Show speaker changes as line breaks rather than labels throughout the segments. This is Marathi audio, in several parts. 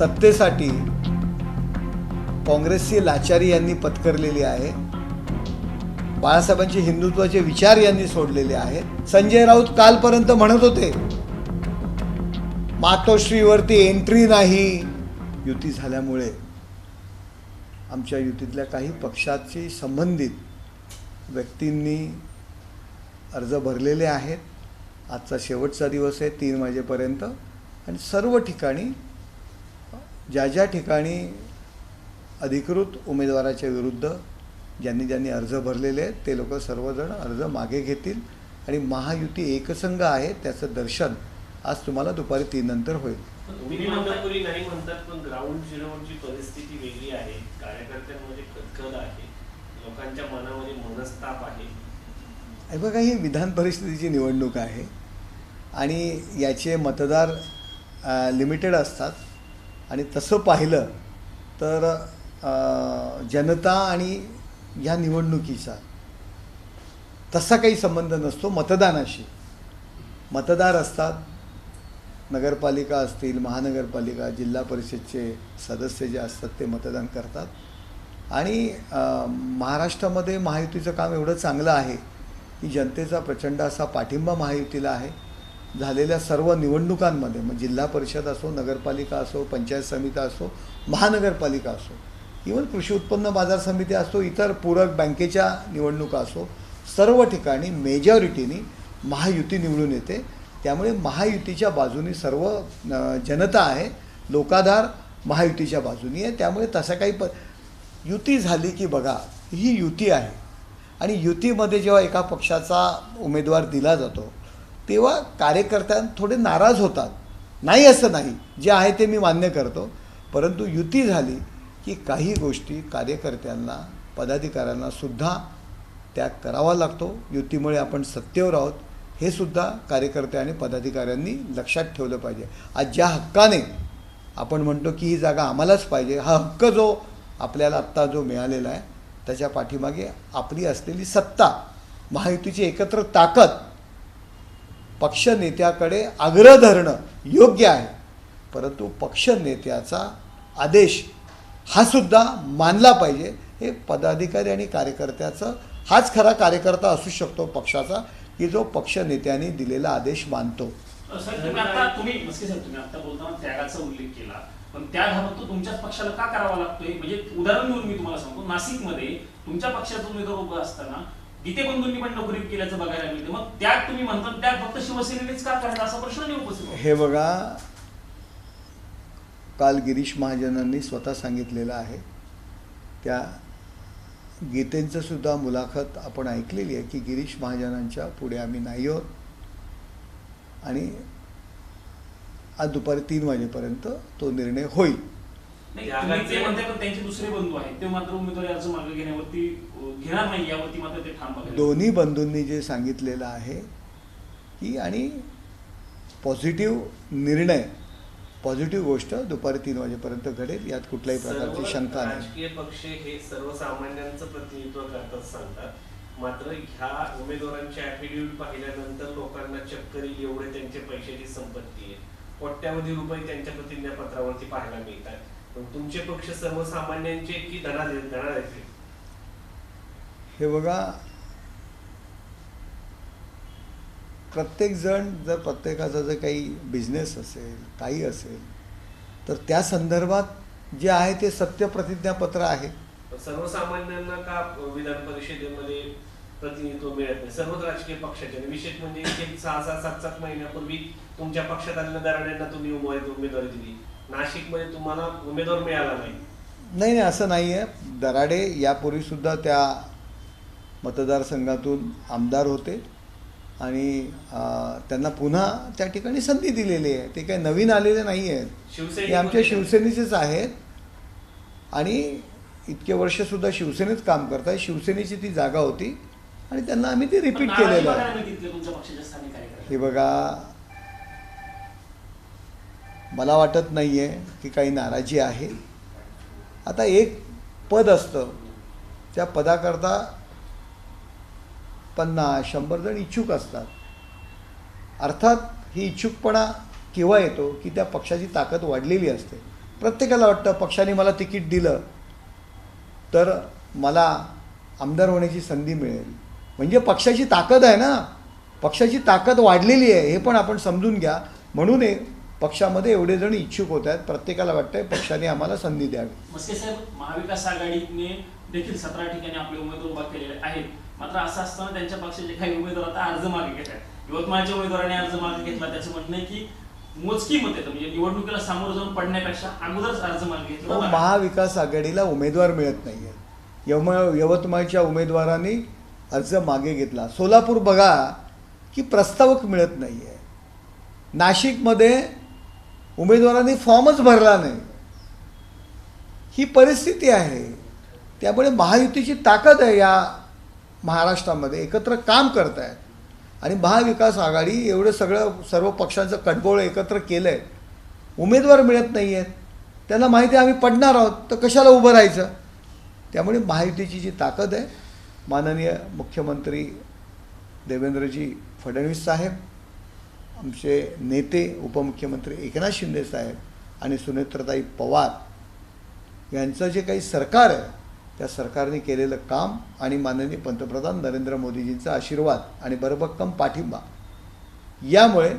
सत्तेसाठी काँग्रेसची लाचारी यांनी पत्करलेली आहे. बाळासाहेबांचे हिंदुत्वाचे विचार यांनी सोडलेले आहेत. संजय राऊत कालपर्यंत म्हणत होते मातोश्रीवरती एंट्री नाही. युती झाल्यामुळे आमच्या युतीतल्या काही पक्षाशी संबंधित व्यक्तींनी अर्ज भरलेले आहेत. आजचा शेवटचा दिवस आहे 3 वाजेपर्यंत आणि सर्व ठिकाणी ज्या ज्या ठिकाणी अधिकृत उमेदवाराच्या विरुद्ध ज्यांनी अर्ज भरलेले आहेत ते लोक सर्वजण अर्ज मागे घेतील आणि महायुती एकसंघ आहे त्याचं दर्शन आज तुम्हाला दुपारी 3 नंतर होईल.
तुम्ही मानपुरी नाही म्हणतात पण ग्राउंड झिरोवरची परिस्थिती वेगळी आहे. कार्यकर्त्यांमध्ये खदखद आहे, लोकांच्या मनामध्ये मनस्ताप आहे.
हे बघा, ही विधान परिषदेची निवडणूक आहे आणि याचे मतदार लिमिटेड असतात आणि तसं पाहिलं तर जनता आणि ह्या निवडणुकीचा तसा काही संबंध नसतो मतदानाशी. मतदार असतात, नगरपालिका असतील, महानगरपालिका, जिल्हा परिषदचे सदस्य जे असतात ते मतदान करतात आणि महाराष्ट्रामध्ये महायुतीचं काम एवढं चांगलं आहे की जनतेचा प्रचंड असा पाठिंबा महायुतीला आहे. झालेल्या सर्व निवडणुकांमध्ये मग जिल्हा परिषद असो, नगरपालिका असो, पंचायत समिती असो, महानगरपालिका असो, इव्हन कृषी उत्पन्न बाजार समिती असो, इतर पूरक बँकेच्या निवडणुका असो, सर्व ठिकाणी मेजॉरिटीनी महायुती निवडून येते. त्यामुळे महायुतीच्या बाजूनी सर्व जनता आहे, लोकाधार महायुतीच्या बाजूनी आहे. त्यामुळे तसं काही युती झाली की बघा, ही युती आहे आणि युतीमध्ये जेव्हा एका पक्षाचा उमेदवार दिला जातो तेव्हा कार्यकर्त्यांना थोडे नाराज होतात. नाही असं नाही, जे आहे ते मी मान्य करतो, परंतु युती झाली की काही गोष्टी कार्यकर्त्यांना, पदाधिकाऱ्यांना सुद्धा त्याग करावा लागतो. युतीमुळे आपण सत्तेवर आहोत हे सुद्धा कार्यकर्ते आणि पदाधिकाऱ्यांनी लक्षात ठेवलं पाहिजे. आज ज्या हक्काने आपण म्हणतो की ही जागा आम्हालाच पाहिजे, हा हक्क जो आपल्याला आत्ता जो मिळालेला आहे त्याच्या पाठीमागे आपली असलेली सत्ता, महायुतीची एकत्र ताकद, पक्षनेत्याकडे आग्रह धरणं योग्य आहे, परंतु पक्षनेत्याचा आदेश हा सुद्धा मानला पाहिजे. हे पदाधिकारी आणि कार्यकर्त्याचं, हाच खरा कार्यकर्ता असू शकतो पक्षाचा की जो पक्षनेत्याने दिलेला आदेश मानतो.
सर, तुम्ही आता बोलताना त्यागाचा उल्लेख केला, पण त्याग हा फक्त तुमच्याच पक्षाला का करावा लागतोय? म्हणजे उदाहरण देऊन मी तुम्हाला सांगतो, नाशिकमध्ये तुमच्या पक्षाचा उमेदवार उभा असताना गीते बंधूंनी पण नोकरी केल्याचं बघायला मिळतं. मग त्याग तुम्ही म्हणता, त्याग फक्त शिवसेनेनेच का करायचा असा प्रश्न नाही उपस्थित होतो.
हे बघा, काल गिरीश महाजनांनी स्वतः सांगितलेलं आहे. त्या गीतेंचं सुद्धा मुलाखत आपण ऐकलेली आहे की गिरीश महाजनांच्या पुढे आम्ही नाही आहोत आणि आज दुपारी 3 वाजेपर्यंत तो निर्णय होईल.
ते म्हणते पण त्यांचे दुसरे बंधू आहेत, ते मात्र उमेदवारी अर्ज मागे घेण्यावरती घेणार नाही, यावरती मात्र ते ठाम आहे.
दोन्ही बंधूंनी जे सांगितलेलं आहे की आणि पॉझिटिव्ह निर्णय, पॉझिटिव्ह गोष्ट दुपारी 3 वाजेपर्यंत घडेल, यात कुठल्याही प्रकारची शंका नाही.
राजकीय पक्ष हे सर्वसामान्यांचं प्रतिनिधित्व करतात सांगतात, मात्र ह्या उमेदवारांचे ऍफिडेव्हिट पाहिल्यानंतर लोकांना चक्कर येईल एवढे त्यांचे पैशाची संपत्ती आहे. कोट्यावधी रुपये त्यांच्या प्रतिज्ञापत्रावरती पाहायला मिळतात. पण तुमचे पक्ष सर्वसामान्यांचे की धनाढ्याचे?
हे बघा, प्रत्येक जण जर प्रत्येकाचा जर काही बिझनेस असेल, काही असेल, तर त्या संदर्भात जे आहे ते सत्य प्रतिज्ञापत्र आहे.
सर्वसामान्यांना का विधान परिषदेमध्ये प्रतिनिधित्व मिळत नाही? सर्वच राजकीय पक्षाचे, विशेष म्हणजे 6-7 महिन्यापूर्वी तुमच्या पक्षात आलेल्या दराड्यांना तुम्ही उमेदवारी दिली, नाशिकमध्ये तुम्हाला उमेदवार मिळाला नाही.
नाही, असं नाही आहे. दराडे यापूर्वी सुद्धा त्या मतदारसंघातून आमदार होते आणि त्यांना पुन्हा त्या ठिकाणी संधी दिलेली आहे. ते काही नवीन आलेले नाही आहेत, ते आमच्या शिवसेनेचेच आहेत आणि इतके वर्षसुद्धा शिवसेनेत काम करतात. शिवसेनेची ती जागा होती आणि त्यांना आम्ही ती रिपीट केलेलं आहे. हे बघा, मला वाटत नाही आहे की काही नाराजी आहे. आता एक पद असतं, त्या पदाकरता 50-100 जण इच्छुक असतात. अर्थात ही इच्छुकपणा केव्हा येतो की त्या पक्षाची ताकद वाढलेली असते. प्रत्येकाला वाटतं पक्षाने मला तिकीट दिलं तर मला आमदार होण्याची संधी मिळेल. म्हणजे पक्षाची ताकद आहे ना, पक्षाची ताकद वाढलेली आहे हे पण आपण समजून घ्या. म्हणून पक्षामध्ये एवढे जण इच्छुक होत आहेत. प्रत्येकाला वाटतंय पक्षाने आम्हाला संधी द्यावी.
मस्के साहेब, महाविकास आघाडीने देखील 17 ठिकाणी आपले उमेदवार उभा केलेले आहेत. मात्र असं असताना त्यांच्या पक्षाचे काही उमेदवार आता अर्ज मागे घेत आहेत. यवतमाळच्या उमेदवाराने अर्ज मागे घेतला. त्याचं म्हणणं आहे की मोजकी मत येतं, म्हणजे निवडणुकीला सामोरं जाऊन पडण्यापेक्षा अगोदरच अर्ज मागे घेतला.
महाविकास आघाडीला उमेदवार मिळत नाही आहे. यवतमाळच्या उमेदवारांनी अर्ज मागे घेतला. सोलापूर बघा की प्रस्तावक मिळत नाही आहे. नाशिकमध्ये उमेदवारांनी फॉर्मच भरला नाही. ही परिस्थिती आहे. त्यामुळे महायुतीची ताकद आहे या महाराष्ट्रामध्ये, एकत्र काम करत आहेत. आणि महाविकास आघाडी एवढं सर्व पक्षांचं कटबोळ एकत्र केलं आहे. उमेदवार मिळत नाही आहेत, त्यांना माहिती आहे आम्ही पडणार आहोत, तर कशाला उभं राहायचं. त्यामुळे महायुतीची जी ताकद आहे, माननीय मुख्यमंत्री देवेंद्रजी फडणवीस साहेब, आमचे नेते उपमुख्यमंत्री एकनाथ शिंदे साहेब आणि सुनेत्रताई पवार यांचं जे काही सरकार आहे त्या सरकारने केलेलं काम आणि माननीय पंतप्रधान नरेंद्र मोदीजींचा आशीर्वाद आणि भरभक्कम पाठिंबा यामुळे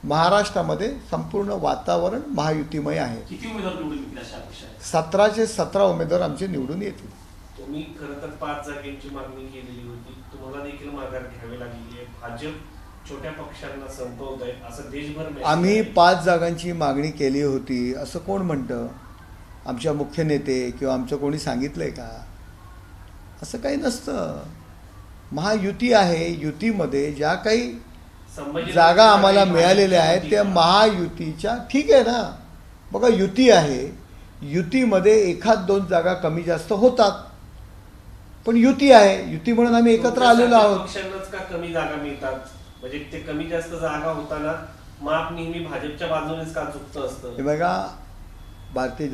महाराष्ट्रामध्ये संपूर्ण वातावरण महायुतीमय आहे.
किती उमेदवार निवडून येतील अशा अपेक्षा आहे?
17चे 17 उमेदवार आमचे निवडून येतील.
तुम्ही खरं तर 5 जागेची मागणी केलेली होती, तुम्हाला देखील माघार घ्यावी लागलेली आहे. भाजप छोट्या पक्षांना संपवत आहे असं देशभर
आम्ही 5 जागांची मागणी केली होती असं कोण म्हणतं? आमच्या मुख्य नेते किंवा आमचं कोणी सांगितलंय का? असं काही नसतं. महायुती आहे. युतीमध्ये ज्या काही जागा आम्हाला मिळालेल्या आहेत त्या महायुतीच्या ठीक आहे ना. बघा युती आहे, युतीमध्ये 1-2 जागा कमी जास्त होतात, पण युती आहे. युती म्हणून आम्ही एकत्र आलेलो आहोत.
पक्षांनाच का कमी जागा मिळतात? म्हणजे ते कमी जास्त जागा होताना माप नेहमी भाजपच्या बाजूनेच का चुकतं असतं?
हे बघा, भारतीय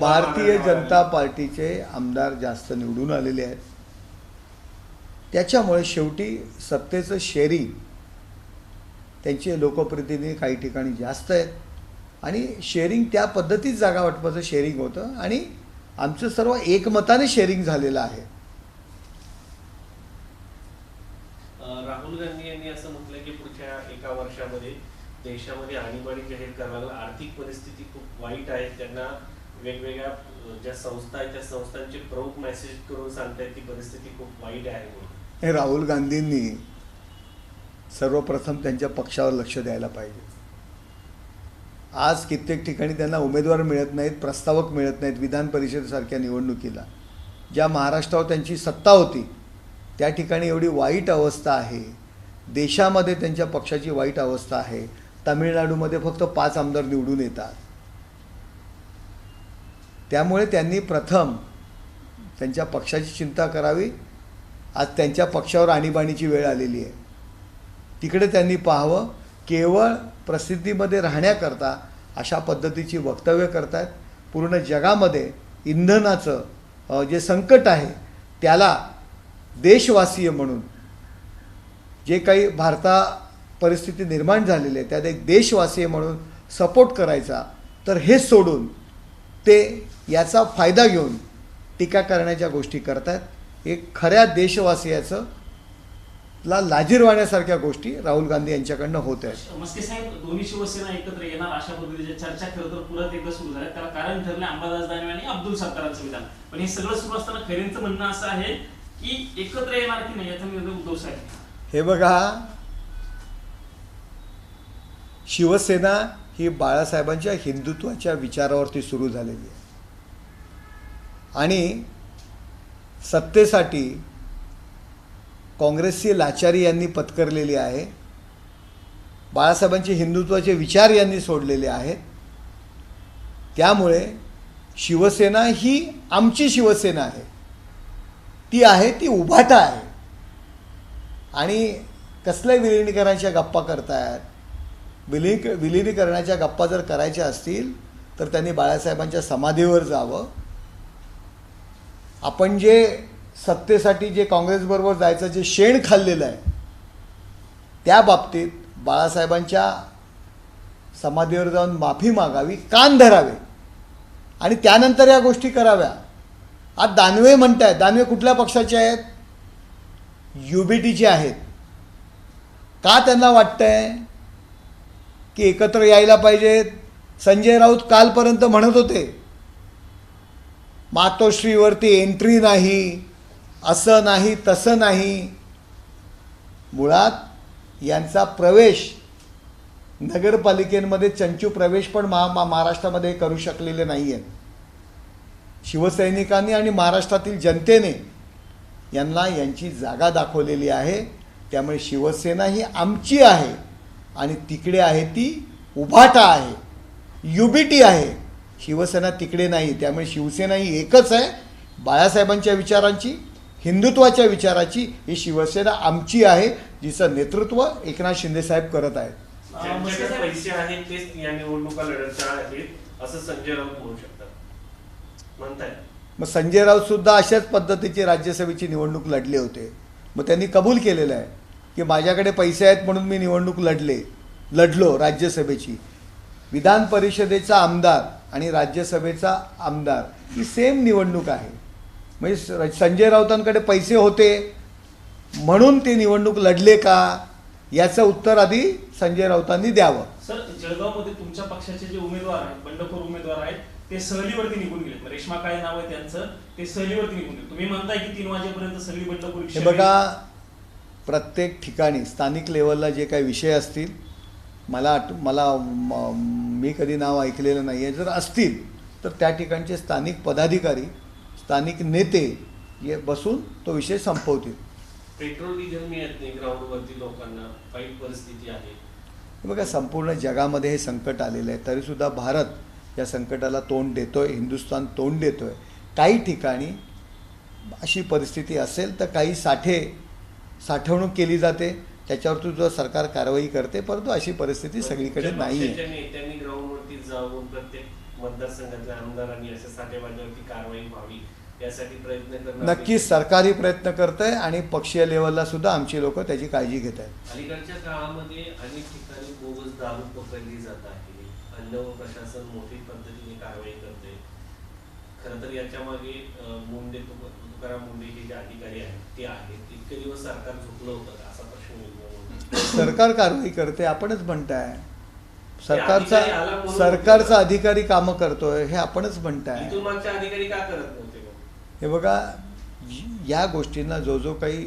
भारतीय
जनता पार्टीचे आमदार जास्त निवडून आलेले आहेत. त्याच्यामुळे शेवटी सत्तेचं शेअरिंग, त्यांचे लोकप्रतिनिधी काही ठिकाणी जास्त आहेत आणि शेअरिंग त्या पद्धतीत जागा वाटपाचं शेअरिंग होतं आणि आमचं सर्व एकमताने शेअरिंग झालेलं आहे.
राहुल गांधी यांनी असं म्हटलं की पुढच्या 1 वर्षामध्ये देशामध्ये आणीबाणी जाहीर करायला आर्थिक परिस्थिती खूप वाईट आहे. त्यांना वेगवेगळ्या ज्या संस्था आहेत त्या संस्थांचे प्रमुख मेसेज करून सांगतायत ती परिस्थिती खूप वाईट आहे म्हणून.
हे राहुल गांधींनी सर्वप्रथम त्यांच्या पक्षावर लक्ष द्यायला पाहिजे. आज कित्येक ठिकाणी त्यांना उमेदवार मिळत नाहीत, प्रस्तावक मिळत नाहीत. विधान परिषदेसारख्या निवडणुकीला ज्या महाराष्ट्रावर त्यांची सत्ता होती त्या ठिकाणी एवढी वाईट अवस्था आहे. देशामध्ये त्यांच्या पक्षाची वाईट अवस्था आहे. तामिळनाडूमध्ये फक्त 5 आमदार निवडून येतात. त्यामुळे त्यांनी प्रथम त्यांच्या पक्षाची चिंता करावी. आज त्यांच्या पक्षावर आणीबाणीची वेळ आलेली आहे. तिकडे त्यांनी पाहावं. केवळ प्रसिद्धीमध्ये राहण्याकरता अशा पद्धतीची वक्तव्य करतायत. पूर्ण जगामध्ये इंधनाचं जे संकट आहे त्याला देशवासीय म्हणून जे काही परिस्थिती निर्माण झालेली आहे त्यात एक देशवासीय म्हणून सपोर्ट करायचा. तर हे सोडून ते याचा फायदा घेऊन टीका करण्याच्या गोष्टी करतायत. एक खऱ्या देशवासियाचं लाजिरवाण्यासारख्या गोष्टी राहुल गांधी यांच्याकडनं होत आहेत.
मस्के साहेब, दोन्ही शिवसेना एकत्र येणार अशा पद्धतीच्या चर्चा खरं तर पुन्हा एकदा सुरू झाल्या. त्याला कारण ठरले अंबादास दानवे आणि अब्दुल सत्तारांचं विधान. पण हे सगळं सुरू असताना खरेंचं म्हणणं असं आहे की एकत्र येणार की नाही याचा निर्णय उद्धव साहेब.
हे बघा, शिवसेना ही बाळासाहेबांच्या हिंदुत्वाच्या विचारावरती सुरू झालेली आहे आणि सत्तेसाठी काँग्रेसची लाचारी यांनी पत्करलेली आहे. बाळासाहेबांचे हिंदुत्वाचे विचार यांनी सोडलेले आहेत. त्यामुळे शिवसेना ही आमची शिवसेना आहे. ती उभाटा आहे आणि कसल्या विलिनीकरणाच्या गप्पा करतायत. विलिनीकरणाच्या गप्पा जर करायच्या असतील तर त्यांनी बाळासाहेबांच्या समाधीवर जावं. आपण जे सत्तेसाठी जे काँग्रेसबरोबर जायचं जे शेण खाल्लेलं आहे त्या बाबतीत बाळासाहेबांच्या समाधीवर जाऊन माफी मागावी, कान धरावे. आणि त्यानंतर या गोष्टी कराव्या. आज दानवे म्हणतायत, दानवे कुठल्या पक्षाचे आहेत? UBTचे आहेत. का त्यांना वाटतंय की एकत्र यायला पाहिजेत? संजय राऊत कालपर्यंत म्हणत होते मातोश्रीवरती एंट्री नाही, असं नाही तसं नाही. मुळात यांचा प्रवेश नगरपालिकेमध्ये चंचू प्रवेश पण महाराष्ट्रामध्ये करू शकलेले नाही आहेत. शिवसैनिकांनी आणि महाराष्ट्रातील जनतेने यांना यांची जागा दाखवलेली आहे. त्यामुळे शिवसेना ही आमची आहे आणि तिकडे आहे ती उभाटा आहे, UBT आहे. शिवसेना तिकडे नाही. त्यामुळे शिवसेना ही एकच आहे. बाळासाहेबांच्या विचारांची, हिंदुत्वाच्या विचाराची ही शिवसेना आमची आहे, जिचं नेतृत्व एकनाथ शिंदेसाहेब करत आहेत.
ज्यांच्याकडे पैसे आहेत तेच या निवडणुका लढवणार आहेत असं संजय राऊत म्हणू शकतात म्हणताय.
मग संजय राऊत सुद्धा अशाच पद्धतीची राज्यसभेची निवडणूक लढले होते. मग त्यांनी कबूल केलेलं आहे की माझ्याकडे पैसे आहेत म्हणून मी निवडणूक लढलो राज्यसभेची. विधान परिषदेचा आमदार आणि राज्यसभेचा आमदार ही सेम निवडणूक आहे. म्हणजे संजय राऊतांकडे पैसे होते म्हणून ते निवडणूक लढले का, याचं उत्तर आधी संजय राऊतांनी द्यावं.
सर, जळगावमध्ये तुमच्या पक्षाचे जे उमेदवार आहेत, बंडखोर उमेदवार आहेत, ते सहलीवरती निघून गेले. रेश्मा काळे नाव आहे त्यांचं, ते सहलीवरती निघून गेले. तुम्ही म्हणताय की 3 वाजेपर्यंत सहली बंडखोरी.
हे बघा, प्रत्येक ठिकाणी स्थानिक लेवलला जे काही विषय असतील, मी कधी नाव ऐकलेलं नाही आहे, जर असतील तर त्या ठिकाणचे स्थानिक पदाधिकारी, स्थानिक नेते हे बसून तो विषय संपवतील.
पेट्रोल डिझेल मिळत नाही ग्राउंडवरती लोकांना, वाईट परिस्थिती आहे.
हे बघा, संपूर्ण जगामध्ये हे संकट आलेलं आहे, तरीसुद्धा भारत या संकटाला तोंड देतोय, हिंदुस्थान तोंड देतोय. काही ठिकाणी अशी परिस्थिती असेल तर काही साठवणूक केली जाते, त्याच्यावर तुझं सरकार कारवाई करते, परंतु अशी परिस्थिती सगळीकडे नाही आहे.
नेत्यांनी ग्राउंडवरती जाऊन प्रत्येक मतदारसंघातल्या आमदारांनी अशा साठेबाजावरती कारवाई व्हावी यासाठी प्रयत्न करणं
नक्कीच सरकारही प्रयत्न करत आहे आणि पक्षीय लेवलला सुद्धा आमची लोक त्याची काळजी घेत आहेत.
अलीकडच्या काळामध्ये अनेक ठिकाणी बोगस दारू पकडली जात आहे. अन्न व प्रशासन मोठी पद्धतीने कारवाई करते. खरं तर याच्या मागे तुकाराम मुंडे हे जे अधिकारी आहेत ते आहेत. इतके दिवस सरकार झोपलं होतं का असा प्रश्न निर्माण.
सरकार कारवाई करते, आपणच म्हणताय. सरकारचा अधिकारी कामं करतोय हे आपणच म्हणताय.
इथून मागच्या अधिकारी का करत नव्हते?
हे बघा, या गोष्टींना जो काही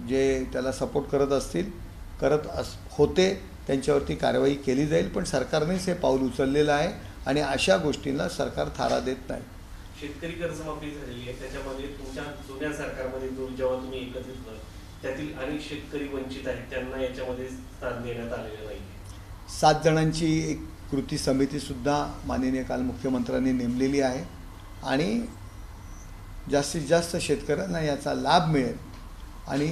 जे त्याला सपोर्ट करत असतील, होते, त्यांच्यावरती कारवाई केली जाईल. पण सरकारनेच हे पाऊल उचललेलं आहे आणि अशा गोष्टींना सरकार थारा देत नाही.
शेतकरी कर्जमाफी झालेली आहे, त्याच्यामध्ये तुमच्या जुन्या सरकारमध्ये जेव्हा तुम्ही एकत्रित व्हाल त्यातील अनेक शेतकरी वंचित आहेत, त्यांना याच्यामध्ये स्थान देण्यात आलेलं नाही.
7 जणांची एक कृती समितीसुद्धा माननीय काल मुख्यमंत्र्यांनी नेमलेली आहे आणि जास्तीत जास्त शेतकऱ्यांना याचा लाभ मिळेल आणि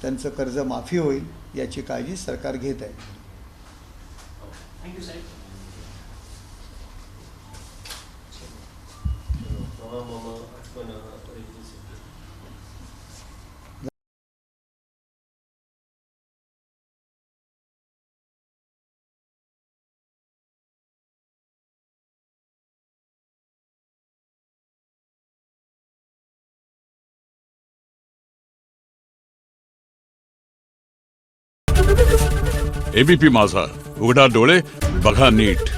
त्यांचं कर्ज माफी होईल याची काळजी सरकार घेत आहे.
थँक्यू साहेब.
एबीपी माझा, उघडा डोळे बघा नीट.